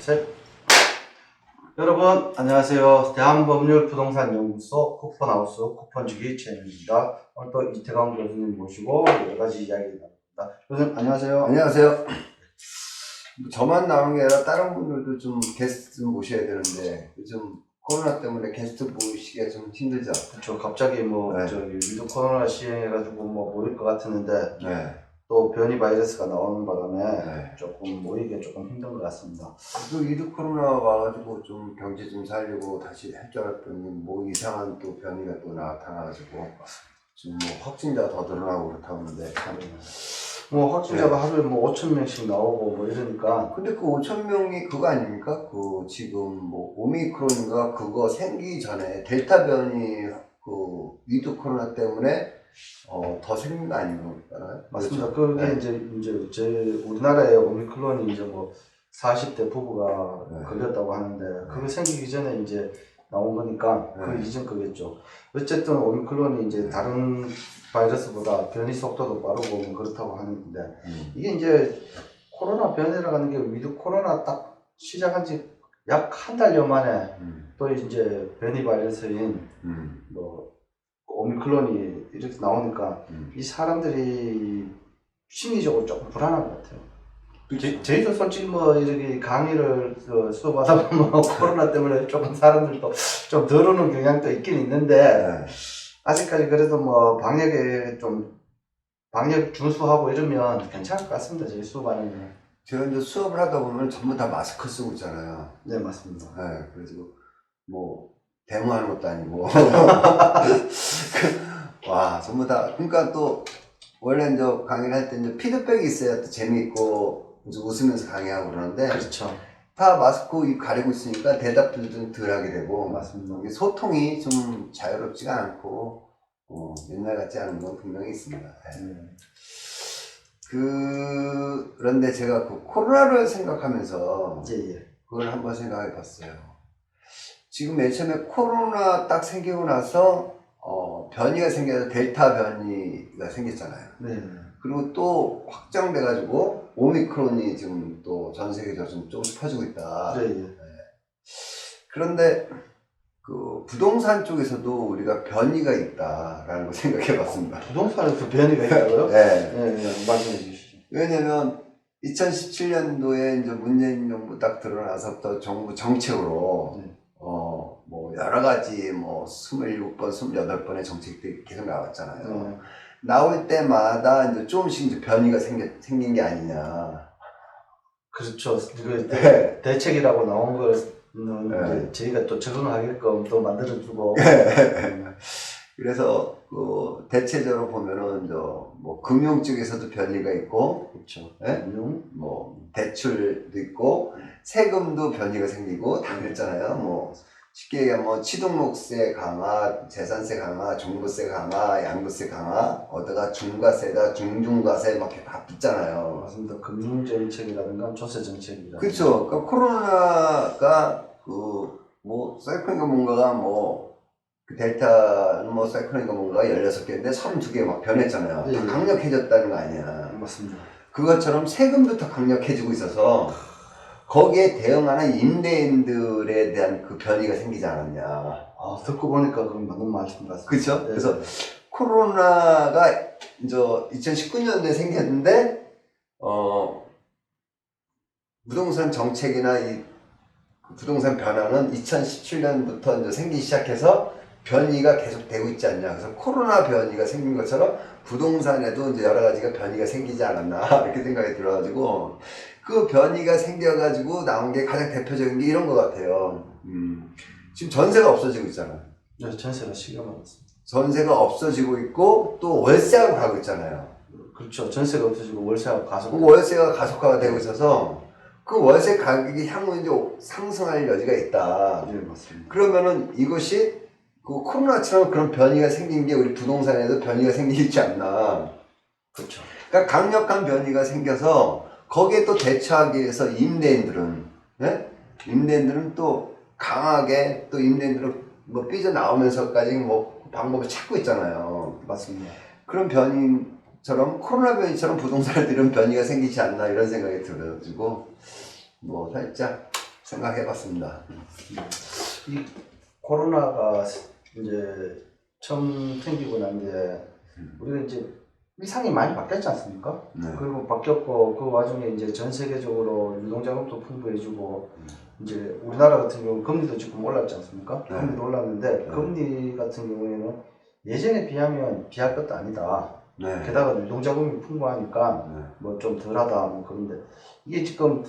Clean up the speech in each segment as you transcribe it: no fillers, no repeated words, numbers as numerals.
셋. 여러분 안녕하세요. 대한법률부동산연구소 쿠폰하우스 쿠폰주기 채널입니다. 오늘 또 이태강 교수님 모시고 여러가지 이야기 나눕니다. 교수님 안녕하세요. 안녕하세요. 저만 나오는 게 아니라 다른 분들도 좀 게스트 좀 모셔야 되는데 요즘 코로나 때문에 게스트 모시기가 좀 힘들죠. 그렇죠. 갑자기 뭐 네. 저기 위드 코로나 시행해가지고 뭐 모일 것 같았는데 네. 또 변이 바이러스가 나오는 바람에 네. 조금 모이기 조금 힘든 것 같습니다. 그 위드 코로나 와가지고 좀 경제 좀 살리고 다시 할 줄 알았더니 뭐 이상한 또 변이가 또 나타나가지고 지금 뭐 확진자가 더 늘어나고 그렇다고 하는데 참. 뭐 확진자가 하루에 뭐 5,000명씩 나오고 뭐 이러니까. 근데 그 5,000명이 그거 아닙니까? 그 지금 뭐 오미크론인가 그거 생기기 전에 델타 변이 그 위드 코로나 때문에 더 생긴 거 아닌가요? 맞습니다. 그렇죠? 그게 네. 이제 제 우리나라에 오미크론이 이제 뭐 40대 부부가 네. 걸렸다고 하는데 그게 생기기 전에 이제 나온 거니까 그 네. 이전 거겠죠. 어쨌든 오미크론이 이제 다른 바이러스보다 변이 속도도 빠르고 뭐 그렇다고 하는데 이게 이제 코로나 변이라고 하는 게 위드 코로나 딱 시작한 지 약 한 달여 만에 또 이제 변이 바이러스인 뭐 오미크론이 이렇게 나오니까 이 사람들이 심리적으로 조금 불안한 것 같아요. 저희도 솔직히 뭐 이렇게 강의를 수업하다 보면 코로나 때문에 조금 사람들도 좀 덜 오는 경향도 있긴 있는데 네. 아직까지 그래도 뭐 방역에 좀 방역 준수하고 이러면 괜찮을 것 같습니다. 저희 수업하는 거. 제가 이제 수업을 하다 보면 전부 다 마스크 쓰고 있잖아요. 네, 맞습니다. 네, 그래서 뭐 데모하는 것도 아니고 와 전부 다 그러니까 또 원래 이제 강의를 할 때 이제 피드백이 있어야 또 재미있고 이제 웃으면서 강의하고 그러는데 그렇죠. 다 마스크 입 가리고 있으니까 대답도 좀 덜하게 되고 맞습니다. 이게 소통이 좀 자유롭지가 않고 옛날 같지 않은 건 분명히 있습니다. 네. 그런데 제가 그 코로나를 생각하면서 예. 그걸 한번 생각해 봤어요. 지금 맨 처음에 코로나 딱 생기고 나서 변이가 생겨서 델타 변이가 생겼잖아요. 네. 그리고 또 확장돼 가지고 오미크론이 지금 또 전 세계적으로 좀 조금씩 퍼지고 있다. 네. 그런데 그 부동산 쪽에서도 우리가 변이가 있다라는 걸 생각해 봤습니다. 부동산에서 변이가 있다고요? 네. 네, 말씀해 주시죠. 왜냐면 2017년도에 이제 문재인 정부 딱 들어나서부터 정부 정책으로 뭐 여러 가지 뭐 27번, 28번의 정책들이 계속 나왔잖아요. 나올 때마다 이제 조금씩 이제 변이가 생긴 게 아니냐. 그렇죠. 그 네. 대책이라고 나온 거는 네. 이제 저희가 또 적응하게끔 또 만들어주고. 그래서 그 대체적으로 보면은 뭐 금융 쪽에서도 변이가 있고, 그렇죠. 네? 금융, 뭐 대출도 있고, 세금도 변이가 생기고 다 그랬잖아요. 뭐 쉽게 얘기하면 뭐 취등록세 강화, 재산세 강화, 종부세 강화, 양도세 강화, 어디가 중과세다, 중중과세 막 이렇게 다 붙잖아요. 맞습니다. 금융 정책이라든가 조세 정책이라든가. 그렇죠. 그러니까 코로나가 뭐 사이클인가 뭔가가 그 델타는 뭐 사이클인가 뭔가가 16개인데 32개 막 변했잖아요. 네. 다 강력해졌다는 거 아니야. 맞습니다. 그것처럼 세금도 더 강력해지고 있어서 거기에 대응하는 임대인들에 대한 그 변이가 생기지 않았냐. 아, 듣고 보니까 그건 맞는 말씀 같습니다. 그렇죠? 네. 그래서 코로나가 이제 2019년도에 생겼는데 부동산 정책이나 이 부동산 변화는 2017년부터 이제 생기기 시작해서 변이가 계속 되고 있지 않냐. 그래서 코로나 변이가 생긴 것처럼 부동산에도 이제 여러 가지가 변이가 생기지 않았나 이렇게 생각이 들어가지고 그 변이가 생겨가지고 나온 게 가장 대표적인 게 이런 것 같아요. 지금 전세가 없어지고 있잖아요. 네, 전세가 시가많았습니다. 전세가 없어지고 있고 또 월세하고 가고 있잖아요. 그렇죠. 전세가 없어지고 월세가 가속. 그 월세가 가속화가 되고 있어서 그 월세 가격이 향후 이제 상승할 여지가 있다. 네, 맞습니다. 그러면은 이것이 그 코로나처럼 그런 변이가 생긴 게 우리 부동산에도 변이가 생기지 않나. 그렇죠. 그러니까 강력한 변이가 생겨서 거기에 또 대처하기 위해서 임대인들은 또 강하게 또 임대인들은 뭐 삐져나오면서까지 뭐 방법을 찾고 있잖아요. 맞습니다. 그런 변이처럼 코로나 변이처럼 부동산에도 이런 변이가 생기지 않나 이런 생각이 들어가지고 뭐 살짝 생각해봤습니다. 이 코로나가 이제 처음 생기고 난 뒤에 우리가 이제 일상이 많이 바뀌었지 않습니까? 네. 그리고 바뀌었고 그 와중에 이제 전 세계적으로 유동자금도 풍부해지고 이제 우리나라 같은 경우 금리도 지금 올랐지 않습니까? 네. 금리도 올랐는데 네. 금리 같은 경우에는 예전에 비하면 비할 것도 아니다. 네. 게다가 유동자금이 풍부하니까 네. 뭐 좀 덜하다 뭐 그런데 이게 지금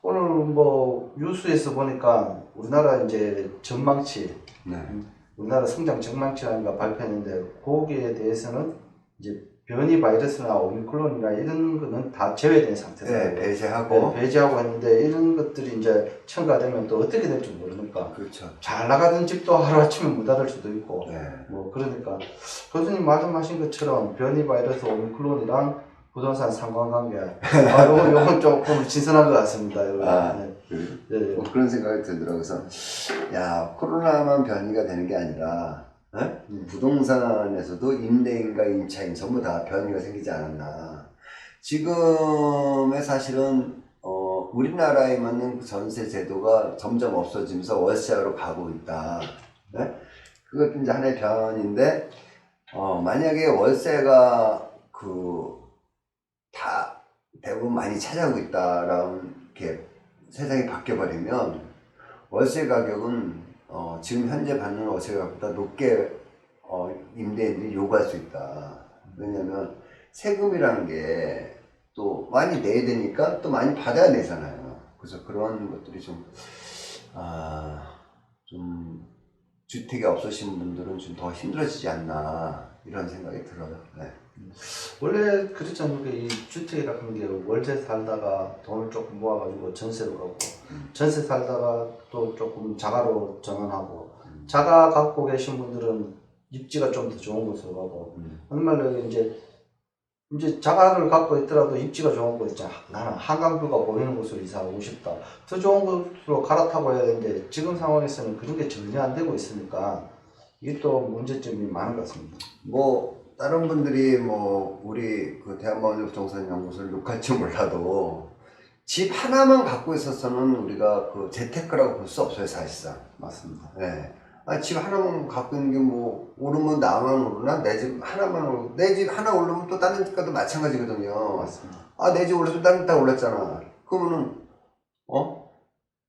오늘 뭐 뉴스에서 보니까 우리나라 이제 전망치 네. 우리나라 성장 전망치라는 거 발표했는데 거기에 대해서는 이제 변이 바이러스나 오미크론이나 이런 거는 다 제외된 상태다. 네, 배제하고. 배제하고 했는데 이런 것들이 이제 첨가되면 또 어떻게 될지 모르니까 그렇죠. 잘 나가던 집도 하루아침에 문 닫을 수도 있고 네. 뭐 그러니까 교수님 말씀하신 것처럼 변이 바이러스 오미크론이랑 부동산 상관관계 요건 조금 신선한 것 같습니다. 아, 네. 그, 네. 뭐 그런 생각이 들더라고요. 그래서 야, 코로나만 변이가 되는 게 아니라 부동산에서도 임대인과 임차인 전부 다 변이가 생기지 않았나. 지금의 사실은 우리나라에 맞는 그 전세 제도가 점점 없어지면서 월세로 가고 있다. 네? 그것도 이제 하나의 변인데 만약에 월세가 다 대부분 많이 차지하고 있다라는 게 세상이 바뀌어버리면 월세 가격은 지금 현재 받는 월세 가격보다 높게 임대인들이 요구할 수 있다. 왜냐면 세금이라는 게 또 많이 내야 되니까 또 많이 받아야 되잖아요. 그래서 그런 것들이 좀 주택이 없으신 분들은 좀 더 힘들어지지 않나 이런 생각이 들어요. 네. 원래 그렇지 않습니까? 이 주택이라 하는 게 월세 살다가 돈을 조금 모아가지고 전세로 가고 전세 살다가 또 조금 자가로 전환하고 자가 갖고 계신 분들은 입지가 좀 더 좋은 곳으로 가고 하는 말로 이제 자가를 갖고 있더라도 입지가 좋은 곳 있잖아. 나는 한강뷰가 보이는 곳으로 이사하고 싶다. 더 좋은 곳으로 갈아타고 해야 되는데 지금 상황에서는 그런 게 전혀 안 되고 있으니까 이게 또 문제점이 많은 것 같습니다. 뭐 다른 분들이 뭐 우리 그 대한마을 부동산 연구소를 욕할지 몰라도 집 하나만 갖고 있어서는 우리가 그 재테크라고 볼 수 없어요, 사실상. 맞습니다. 네. 집 하나만 갖고 있는 게 뭐 오르면 나만 오르나 내 집 하나만 오르 내 집 하나 오르면 또 다른 집 가도 마찬가지거든요. 맞습니다. 내 집 올라서 다른 집 다 올랐잖아. 그러면은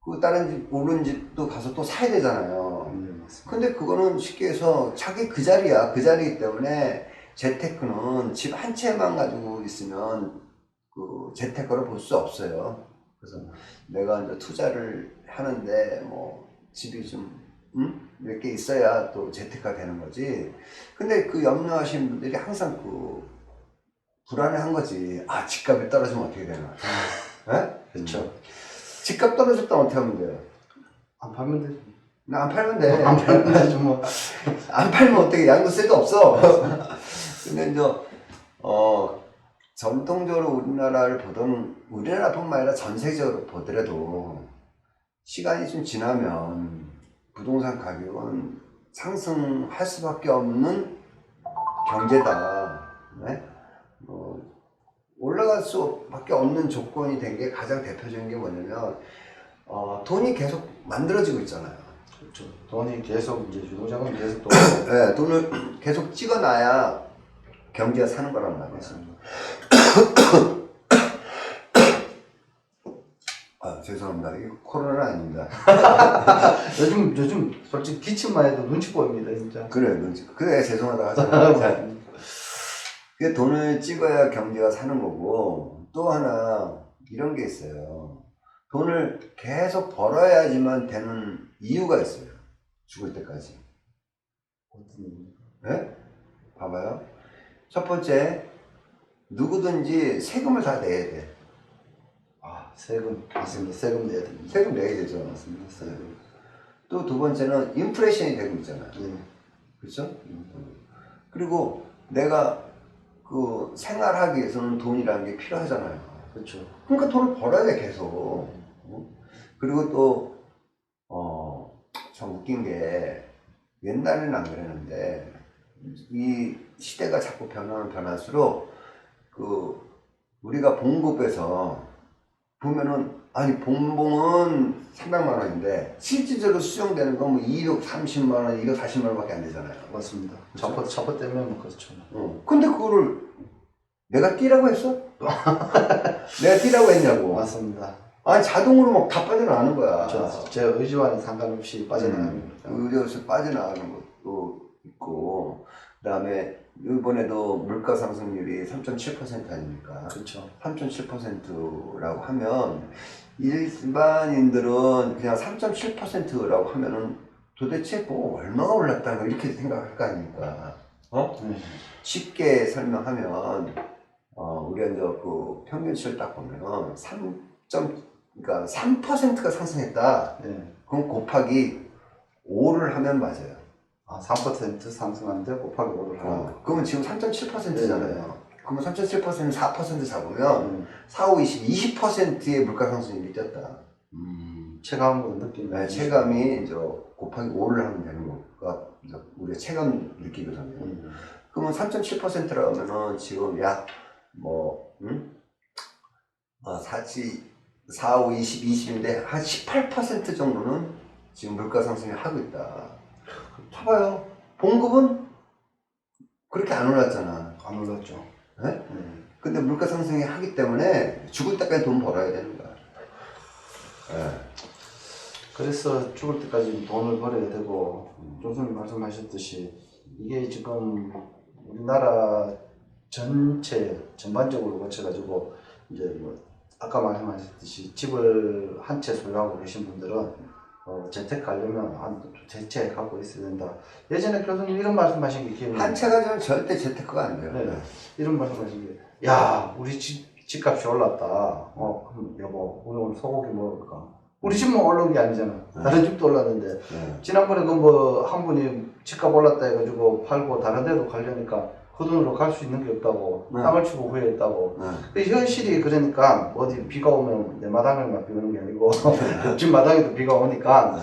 그 다른 집 오른 집도 가서 또 사야 되잖아요. 맞습니다. 근데 그거는 쉽게 해서 자기 그 자리야. 그 자리이기 때문에 재테크는 집 한 채만 가지고 있으면 그 재테크를 볼 수 없어요. 그래서 내가 이제 투자를 하는데 뭐 집이 좀 몇 개 있어야 또 재테크가 되는 거지. 근데 그 염려하시는 분들이 항상 불안해한 거지. 집값이 떨어지면 어떻게 되나. 그렇죠. 집값 떨어졌다 어떻게 하면 돼요? 안 팔면 되죠. 나 안 팔면 돼. 안 팔면 되죠 뭐. 안 팔면 어떻게 양도 쓸데 없어. 근데 이제 전통적으로 우리나라를 보던 우리나라뿐만 아니라 전 세계적으로 보더라도 시간이 좀 지나면 부동산 가격은 상승할 수밖에 없는 경제다. 네? 올라갈 수밖에 없는 조건이 된 게 가장 대표적인 게 뭐냐면 돈이 계속 만들어지고 있잖아요. 그렇죠. 돈이 계속 이제 유동자금이 계속 또 네, 돈을 계속 찍어놔야 경제가 사는 거란 말이에요. 맞습니다. 죄송합니다. 이거 코로나 아닙니다. 요즘 솔직히 기침만 해도 눈치 보입니다 진짜. 그래 죄송하다 하잖아요. 그 돈을 찍어야 경제가 사는 거고 또 하나 이런 게 있어요. 돈을 계속 벌어야지만 되는 이유가 있어요. 죽을 때까지. 네? 봐봐요. 첫 번째, 누구든지 세금을 다 내야 돼. 세금 맞습니다. 세금 내야 됩니다. 세금 내야 되죠. 맞습니다. 세금. 또 두 번째는 인플레이션이 되고 있잖아요. 예. 그렇죠? 그리고 내가 그 생활하기 위해서는 돈이라는 게 필요하잖아요. 그렇죠. 그러니까 돈을 벌어야 돼 계속. 그리고 또 참 웃긴 게 옛날에는 안 그랬는데 이 시대가 자꾸 변하면 변할수록 우리가 봉급에서 보면은 아니 봉봉은 300만 원인데 실질적으로 수령되는 건 뭐 230만 원, 240만 원밖에 안 되잖아요. 맞습니다. 그렇죠? 차포 때문에 뭐 그렇죠. 근데 그거를 내가 뛰라고 했어? 내가 뛰라고 했냐고. 맞습니다. 아니 자동으로 막 다 빠져나가는 거야. 제 의지와는 상관없이 빠져나가는 거죠. 의료에서 빠져나가는 것도 있고, 그다음에 이번에도 물가 상승률이 3.7% 아닙니까? 그렇죠. 3.7%라고 하면 일반인들은 그냥 3.7%라고 하면은 도대체 뭐 얼마가 올랐다고 이렇게 생각할 거 아닙니까? 쉽게 설명하면 우리가 이제 그 평균치를 딱 보면 그러니까 3%가 상승했다. 네. 그럼 곱하기 5를 하면 맞아요. 3% 상승하는데 곱하기 5를 하는 그러면 지금 3.7%잖아요. 그러면 3.7% 4% 잡으면 4, 5, 20%의 물가 상승률이 뛰었다. 체감으로 느끼는 네, 체감이 이제 곱하기 5를 하면 되는 거가 우리가 체감 느끼거든요. 그러면 3.7%라면은 지금 약 뭐 4, 5, 20인데 한 18% 정도는 지금 물가 상승을 하고 있다. 봐봐요. 봉급은 그렇게 안 올랐잖아. 안 올랐죠. 네? 근데 물가 상승이 하기 때문에 죽을 때까지 돈 벌어야 되는 거야. 네. 그래서 죽을 때까지 돈을 벌어야 되고, 교수님 말씀하셨듯이 이게 지금 우리나라 전반적으로 거쳐가지고 이제 뭐 아까 말씀하셨듯이 집을 한 채 소유하고 계신 분들은 재테크하려면 두 채 갖고 있어야 된다. 예전에 교수님 이런 말씀하신 게 기억나요. 한 채 가지면 절대 재테크가 안 돼요. 네. 이런 말씀하신 게, 야, 우리 집값이 올랐다. 그럼 여보, 우리 오늘 소고기 먹을까? 우리 집만 올라온 게 아니잖아. 다른 집도 올랐는데. 지난번에 한 분이 집값 올랐다 해가지고 팔고 다른 데로 가려니까 그 돈으로 갈 수 있는 게 없다고. 땅을 치고 후회했다고. 현실이 그러니까 어디 비가 오면 내 마당에만 비 오는 게 아니고 집 마당에도 비가 오니까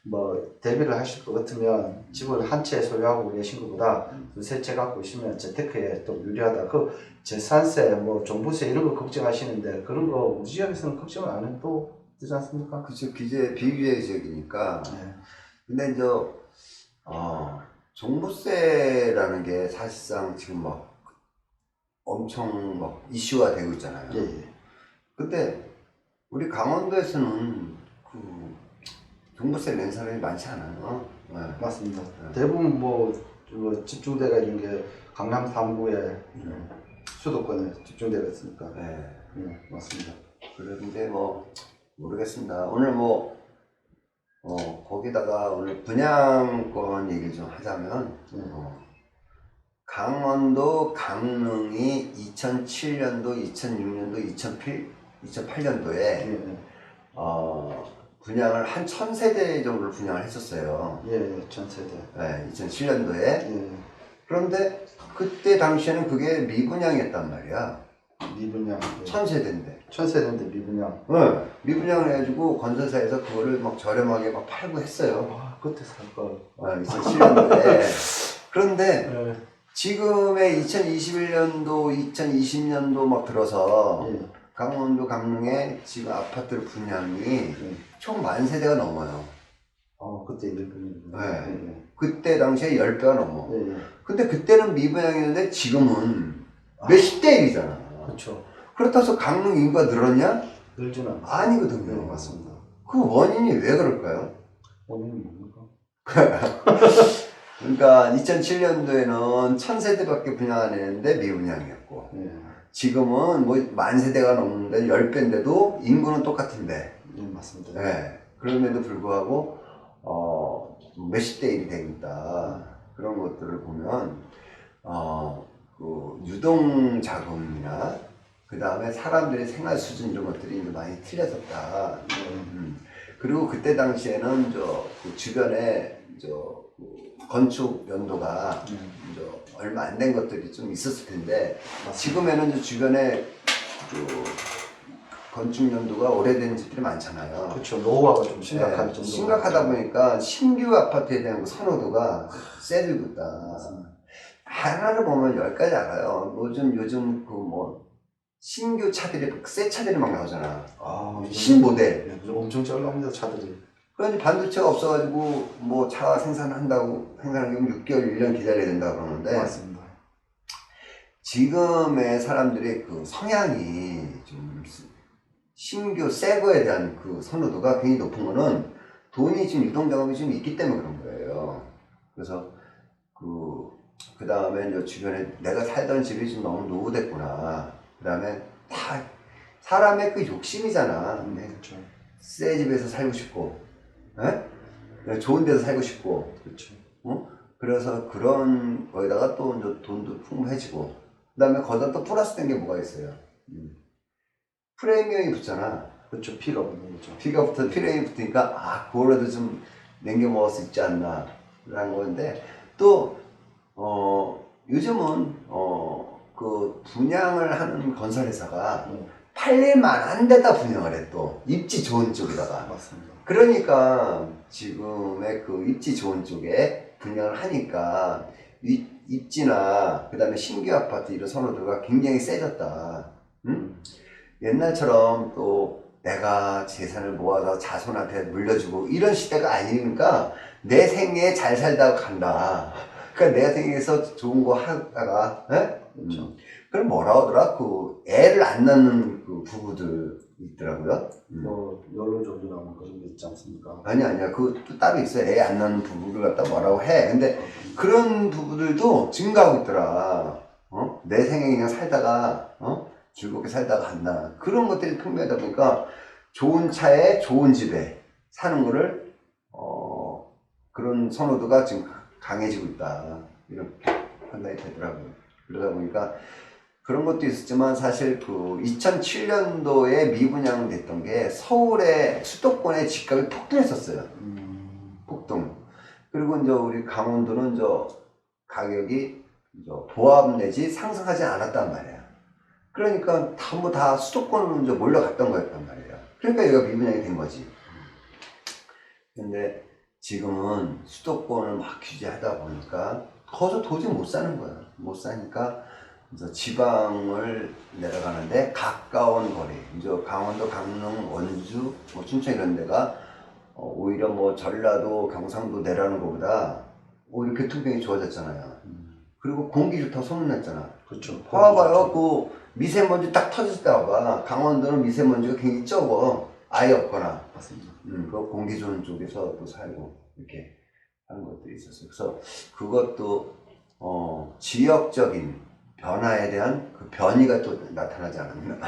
뭐 대비를 하실 것 같으면 집을 한 채 소유하고 계신 것보다 두세 채 갖고 있으면 재테크에 또 유리하다. 그 재산세, 뭐 종부세 이런 거 걱정하시는데 그런 거 우리 지역에서는 걱정을 안 해도 되지 않습니까? 그쵸. 비규제 지역이니까. 근데 이제 종부세라는 게 사실상 지금 막 엄청 막 이슈가 되고 있잖아요. 근데 우리 강원도에서는 그 종부세 낸 사람이 많지 않아요. 맞습니다. 대부분 뭐 집중대가 있는 게 강남 3구에 수도권에 집중되어 있으니까. 맞습니다. 그런데 뭐 모르겠습니다. 오늘 뭐 거기다가 오늘 분양권 얘기를 좀 하자면 강원도 강릉이 2007년도, 2006년도, 2008년도에 분양을 한 1000세대 정도를 분양을 했었어요. 1000세대. 네, 2007년도에. 그런데 그때 당시에는 그게 미분양이었단 말이야. 미분양. 1000세대인데. 1000세대인데 미분양. 미분양을 해가지고 건설사에서 그거를 막 저렴하게 막 팔고 했어요. 그때 살 걸. 2007년도에. 그런데 지금의 2021년도, 2020년도 막 들어서 강원도 강릉에 지금 아파트 분양이 총 10,000세대가 넘어요. 그때 100%. 그때 당시에 10배가 넘어. 근데 그때는 미분양이었는데 지금은 몇십 대 1이잖아. 그렇죠. 그렇다고 해서 강릉 인구가 늘었냐? 늘지는 않습니다. 아니거든요. 맞습니다. 그 원인이 왜 그럴까요? 원인이 뭡니까? 그러니까 2007년도에는 1000세대밖에 분양 안 했는데 미분양이었고 지금은 뭐 10,000세대가 넘는데 10배인데도 인구는 똑같은데 맞습니다. 그럼에도 불구하고 몇십 대 1이 되니까 그런 것들을 보면 그 유동 자금이나 그 다음에 사람들의 생활 수준 이런 것들이 이제 많이 틀려졌다. 그리고 그때 당시에는 그 주변에 건축 연도가 얼마 안 된 것들이 좀 있었을 텐데 지금에는 이제 주변에 그 건축 연도가 오래된 집들이 많잖아요. 그렇죠. 노후화가 좀 심각한 정도. 심각하다 보니까 신규 아파트에 대한 그 선호도가 세지고 있다. 하나를 보면 10가지 알아요. 요즘 그 뭐 신규 차들이 새 차들이 막 나오잖아. 아, 신모델. 예, 엄청 잘 나옵니다 차들이. 그런데 반도체가 없어가지고 뭐 차 생산하려면 6개월, 1년 기다려야 된다 그러는데 맞습니다. 지금의 사람들의 그 성향이 좀 신규 새 거에 대한 그 선호도가 굉장히 높은 거는 돈이 지금 유동자금이 좀 있기 때문에 그런 거예요. 그래서 그 다음에 이제 주변에 내가 살던 집이 좀 너무 노후됐구나. 그 다음에 다 사람의 그 욕심이잖아. 그렇죠. 새 집에서 살고 싶고, 에? 좋은 데서 살고 싶고, 그렇죠. 그래서 그런 거에다가 또 이제 돈도 풍부해지고, 그 다음에 거기다 또 플러스 된 게 뭐가 있어요? 프리미엄이 붙잖아. 그렇죠. 피가 붙는 거죠. 프레임이 붙으니까, 아, 그거라도 좀 남겨 먹을 수 있지 않나, 라는 건데, 또, 요즘은, 그 분양을 하는 건설회사가 팔릴만한 데다 분양을 해, 또. 입지 좋은 쪽에다가. 맞습니다. 그러니까 지금의 그 입지 좋은 쪽에 분양을 하니까 입지나 그 다음에 신규 아파트 이런 선호도가 굉장히 세졌다. 응? 옛날처럼 또 내가 재산을 모아서 자손한테 물려주고 이런 시대가 아니니까 내 생애에 잘 살다가 간다. 그러니까 내 생에서 좋은 거 하다가, 그렇죠. 그럼 뭐라 하더라? 그 애를 안 낳는 그 부부들 있더라고요. 뭐 연로족이라는 그런 게 있지 않습니까? 아니야. 그것도 따로 있어요. 애 안 낳는 부부를 갖다 뭐라고 해. 근데 그런 부부들도 증가하고 있더라. 내 생에 그냥 살다가, 즐겁게 살다가 간다. 그런 것들이 풍부하다 보니까 좋은 차에 좋은 집에 사는 거를, 그런 선호도가 지금 강해지고 있다. 이렇게 판단이 되더라고요. 그러다 보니까 그런 것도 있었지만 사실 그 2007년도에 미분양됐던 게 서울의 수도권의 집값이 폭등했었어요. 폭등. 그리고 이제 우리 강원도는 가격이 보합 내지 상승하지 않았단 말이야. 그러니까 전부 다 수도권으로 이제 몰려갔던 거였단 말이야. 그러니까 여기가 미분양이 된 거지. 근데 지금은 수도권을 막 규제하다 보니까 거기서 도저히 못 사는 거야. 못 사니까 이제 지방을 내려가는데 가까운 거리, 이제 강원도, 강릉, 원주, 뭐 춘천 이런 데가 오히려 뭐 전라도, 경상도 내려가는 것보다 오히려 교통편이 좋아졌잖아요. 그리고 공기 좋다고 소문났잖아. 그렇죠. 봐봐요, 그 미세먼지 딱 터졌을 때 봐봐. 강원도는 미세먼지가 굉장히 적어. 아예 없거나. 맞습니다. 그 공기 좋은 쪽에서 또 살고 이렇게 하는 것들이 있었어요. 그래서 그것도 지역적인 변화에 대한 그 변이가 또 나타나지 않았나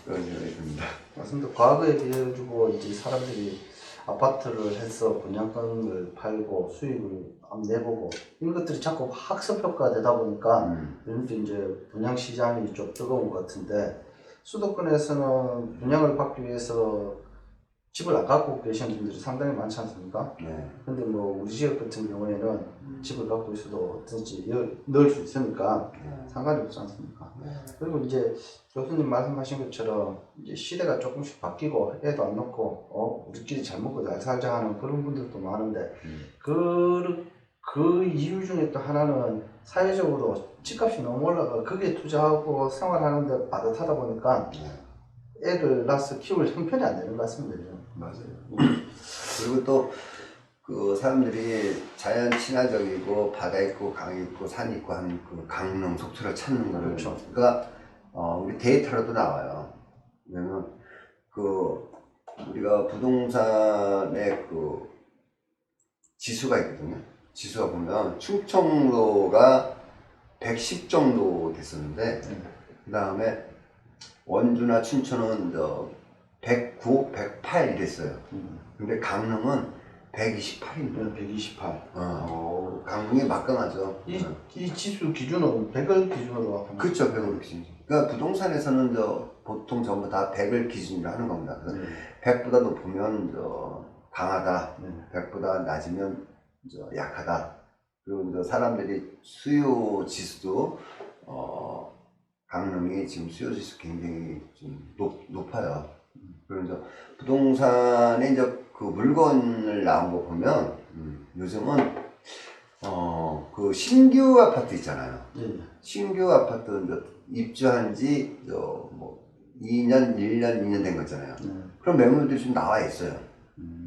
그런 생각이 듭니다. 맞습니다. 과거에 비해 가지고 이제 사람들이 아파트를 해서 분양권을 팔고 수익을 내보고 이런 것들이 자꾸 학습 효과가 되다 보니까 요즘도 이제 분양 시장이 좀 뜨거운 것 같은데 수도권에서는 분양을 받기 위해서 집을 안 갖고 계시는 분들이 상당히 많지 않습니까? 네. 근데 뭐 우리 지역 같은 경우에는 집을 갖고 있어도 어떤지 넣을 수 있으니까 상관이 없지 않습니까? 그리고 이제 교수님 말씀하신 것처럼 이제 시대가 조금씩 바뀌고 애도 안 낳고 우리끼리 잘 먹고 잘 살자 하는 그런 분들도 많은데 그 이유 중에 또 하나는 사회적으로 집값이 너무 올라가 거기에 투자하고 생활하는데 빠듯하다 보니까 애를 낳아서 키울 형편이 안 되는 것 같습니다. 맞아요. 그리고 또 그 사람들이 자연 친화적이고 바다 있고 강 있고 산 있고 한 그 강릉 속초를 찾는 거를 그렇죠. 그러니까 우리 데이터로도 나와요. 왜냐면 그 우리가 부동산의 그 지수가 있거든요. 지수가 보면 충청도가 110 정도 됐었는데 그 다음에 원주나 춘천은 109, 108 이랬어요. 근데 강릉은 128입니다. 128. 강릉이 막강하죠. 이 지수 기준은 100을 기준으로 하는 그렇죠, 100을 기준. 그러니까 부동산에서는 보통 전부 다 100을 기준으로 하는 겁니다. 그래서 100보다 높으면 강하다, 100보다 낮으면 약하다. 그리고 사람들이 수요 지수도 강릉이 지금 수요 지수 굉장히 좀 높아요. 그리고 부동산에 그 물건을 나온 거 보면 요즘은 그 신규 아파트 있잖아요. 신규 아파트 입주한 지뭐 2년, 1년, 2년 된 거잖아요. 그런 매물들이 좀 나와 있어요.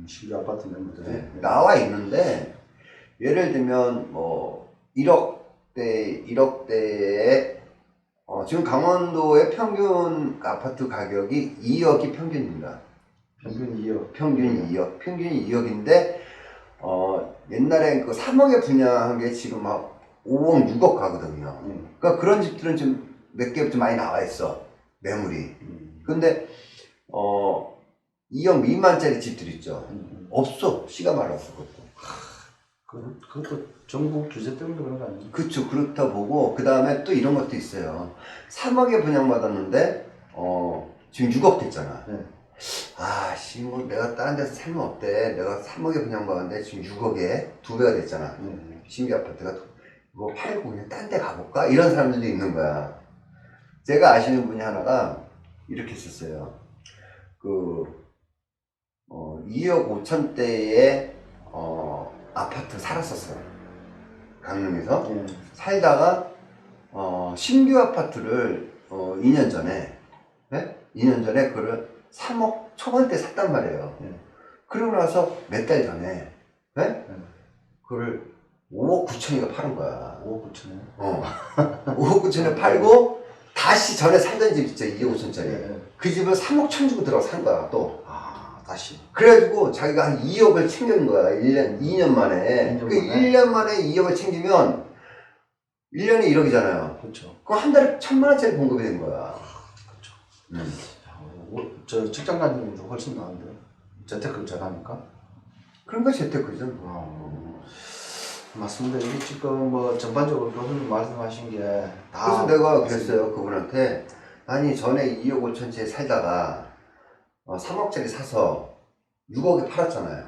신규 아파트 매물들이. 네. 나와 있는데 예를 들면 뭐 1억대에 지금 강원도의 평균 아파트 가격이 2억이 평균입니다. 평균 2억. 평균 2억. 평균이 2억인데 옛날에 그 3억에 분양한 게 지금 막 5억, 6억 가거든요. 그러니까 그런 집들은 좀 몇 개 좀 많이 나와 있어. 매물이. 근데 2억 미만짜리 집들 있죠. 없어. 씨가 말랐어. 그것도 정부 규제 때문에 그런 거 아니에요? 그쵸. 그렇다 보고 그 다음에 또 이런 것도 있어요. 3억에 분양받았는데 지금 6억 됐잖아. 네. 아씨 뭐 내가 다른 데서 살면 어때? 내가 3억에 분양받았는데 지금 6억에 2배가 됐잖아. 신규 아파트가 이거 팔고 그냥 딴 데 가볼까? 이런 사람들도 있는 거야. 제가 아시는 분이 하나가 이렇게 썼어요. 2억 5천대의 아파트 살았었어요. 강릉에서. 살다가 신규 아파트를 2년 전에 2년 전에 그걸 3억 초반대 샀단 말이에요. 그러고 나서 몇 달 전에 그걸 5억 9천이가 파는 거야. 5억 9천에? 5억 9천에 팔고 다시 전에 살던 집 있죠. 2억 5천짜리. 그 집을 3억 천 주고 들어가 산 거야 또. 다시. 그래가지고 자기가 한 2억을 챙긴 거야. 2년 만에. 1년 만에 2억을 챙기면 1년에 1억이잖아요. 그렇죠. 그럼 한 달에 1,000만 원짜리 공급이 된 거야. 그렇죠. 저 직장 다니는 것도 훨씬 나은데. 재테크를 잘하니까. 그런 거 재테크죠. 맞습니다. 이게 지금 뭐 전반적으로 교수님 말씀하신 게 다. 그래서 내가 그랬어요. 그분한테. 아니 전에 2억 5천치에 살다가 3억짜리 사서 6억에 팔았잖아요.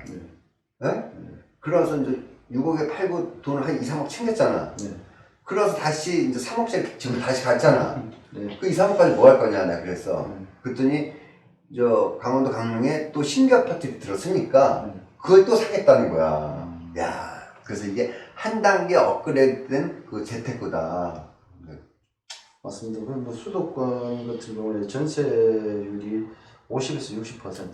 그러면서 이제 6억에 팔고 돈을 한 2, 3억 챙겼잖아. 그러면서 다시 이제 3억짜리 집을 다시 갔잖아. 그 2, 3억까지 뭐 할 거냐, 내가 그랬어. 그랬더니 강원도 강릉에 또 신규 아파트를 들었으니까 그걸 또 사겠다는 거야. 야, 그래서 이게 한 단계 업그레이드된 그 재테크다. 맞습니다. 그럼 뭐 수도권 같은 경우에 전세율이 50에서 60%,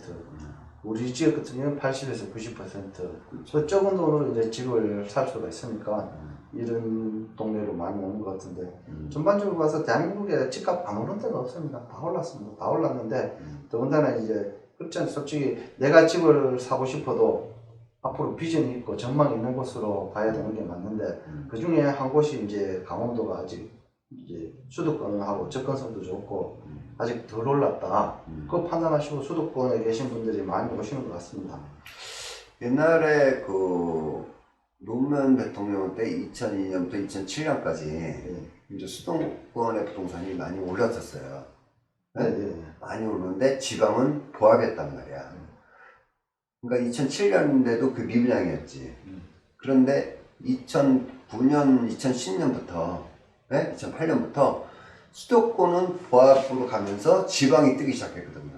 우리 지역 같은 경우는 80에서 90%. 적은 돈으로 이제 집을 살 수가 있으니까 이런 동네로 많이 오는 것 같은데, 전반적으로 봐서 대한민국에 집값 안 오른 데가 없습니다. 다 올랐습니다. 다 올랐는데, 더군다나 이제 그렇지 않아요. 솔직히 내가 집을 사고 싶어도 앞으로 비전이 있고 전망이 있는 곳으로 가야 되는 게 맞는데, 그 중에 한 곳이 이제 강원도가 아직 이제 수도권하고 접근성도 좋고 아직 덜 올랐다. 그거 판단하시고 수도권에 계신 분들이 많이 오시는 것 같습니다. 옛날에 그 노무현 대통령 때 2002년부터 2007년까지 이제 수도권의 부동산이 많이 올랐었어요. 많이 오르는데 지방은 보합했단 말이야. 그러니까 2007년인데도 그 미분양이었지. 그런데 2009년, 2010년부터 2008년부터 수도권은 보합으로 가면서 지방이 뜨기 시작했거든요.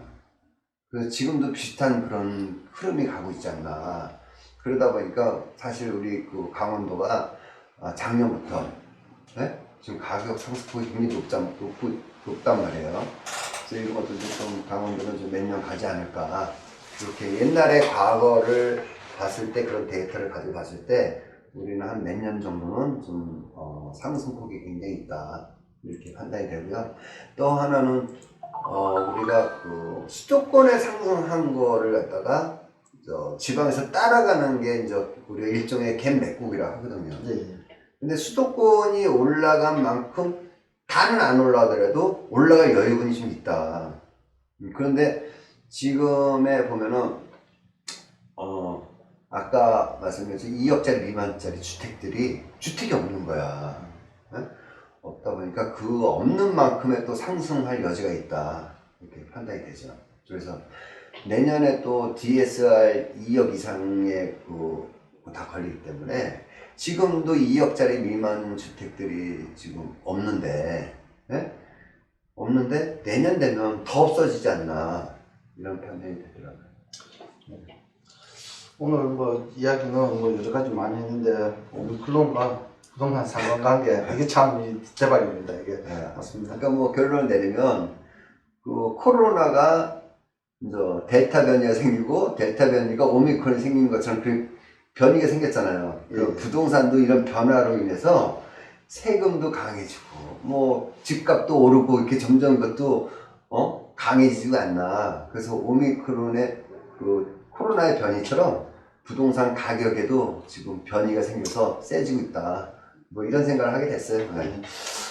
그래서 지금도 비슷한 그런 흐름이 가고 있지 않나. 그러다 보니까 사실 우리 그 강원도가 작년부터 지금 가격 상승폭이 굉장히 높단 말이에요. 그래서 이런 것도 좀 강원도는 좀 몇 년 가지 않을까. 이렇게 옛날의 과거를 봤을 때, 그런 데이터를 가지고 봤을 때 우리는 한 몇 년 정도는 좀 상승폭이 굉장히 있다, 이렇게 판단이 되고요. 또 하나는 우리가 그 수도권에 상승한 거를 갖다가 지방에서 따라가는 게 이제 우리가 일종의 갭 맥국이라 하거든요. 근데 수도권이 올라간 만큼 다는 안 올라가더라도 올라갈 여유분이 좀 있다. 그런데 지금에 보면은 아까 말씀드렸죠, 2억짜리 미만짜리 주택이 없는 거야. 없다 보니까 그 없는 만큼의 또 상승할 여지가 있다, 이렇게 판단이 되죠. 그래서 내년에 또 DSR 2억 이상의 다 걸리기 때문에 지금도 2억짜리 미만 주택들이 지금 없는데 내년 되면 더 없어지지 않나, 이런 판단이 되더라고요. 오늘 뭐 이야기는 뭐 여러 가지 많이 했는데 오미크론과 부동산 상관관계 이게 참 대박입니다. 이게 네. 맞습니다. 그러니까 뭐 결론을 내리면 그 코로나가 이제 델타 변이가 생기고 델타 변이가 오미크론이 생긴 것처럼 그 변이가 생겼잖아요. 그 예. 부동산도 이런 변화로 인해서 세금도 강해지고 뭐 집값도 오르고 이렇게 점점 그것도 강해지지가 않나. 그래서 오미크론의 그 코로나의 변이처럼 부동산 가격에도 지금 변이가 생겨서 세지고 있다. 뭐 이런 생각을 하게 됐어요. 네.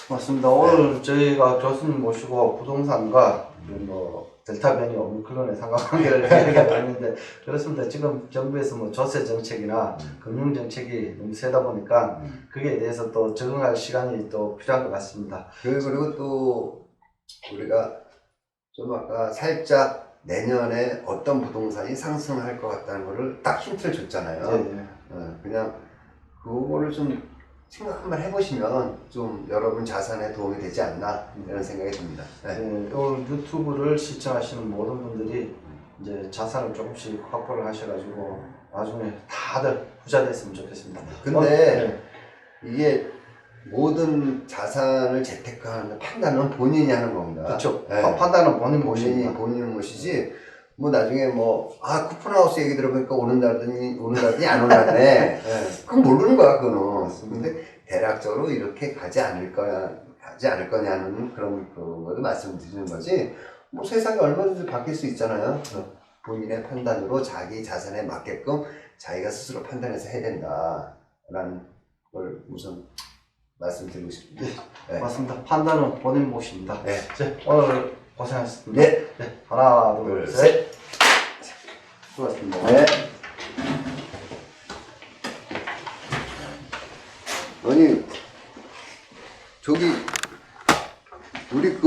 맞습니다. 오늘 저희가 교수님 모시고 부동산과 뭐 델타 변이 오미크론의 상관관계를 얘기하는데 그렇습니다. 지금 정부에서 뭐 조세 정책이나 금융 정책이 너무 세다 보니까 그에 대해서 또 적응할 시간이 또 필요한 것 같습니다. 그리고 또 우리가 좀 아까 살짝 내년에 어떤 부동산이 상승할 것 같다는 거를 딱 힌트를 줬잖아요. 예. 그냥 그거를 좀 생각 한번 해보시면 좀 여러분 자산에 도움이 되지 않나 이런 생각이 듭니다. 네. 오늘 유튜브를 시청하시는 모든 분들이 이제 자산을 조금씩 확보를 하셔가지고 나중에 다들 부자 됐으면 좋겠습니다. 근데 이게 모든 자산을 재테크하는 판단은 본인이 하는 겁니다. 그렇죠. 네. 판단은 본인 몫입니다. 본인 몫이지. 뭐 나중에 쿠폰하우스 얘기 들어보니까 오는다더니 안 온다네. 네. 그건 모르는 거야, 그거는. 근데 대략적으로 이렇게 가지 않을 거냐는 그런 것도 말씀드리는 거지. 뭐 세상이 얼마든지 바뀔 수 있잖아요. 본인의 판단으로 자기 자산에 맞게끔 자기가 스스로 판단해서 해야 된다라는 걸 우선 말씀드리고 싶습니다. 네. 맞습니다. 판단은 본인 몫입니다. 네. 오늘 고생하셨습니다. 네. 하나, 둘, 셋. 수고하셨습니다. 네. 아니, 저기, 우리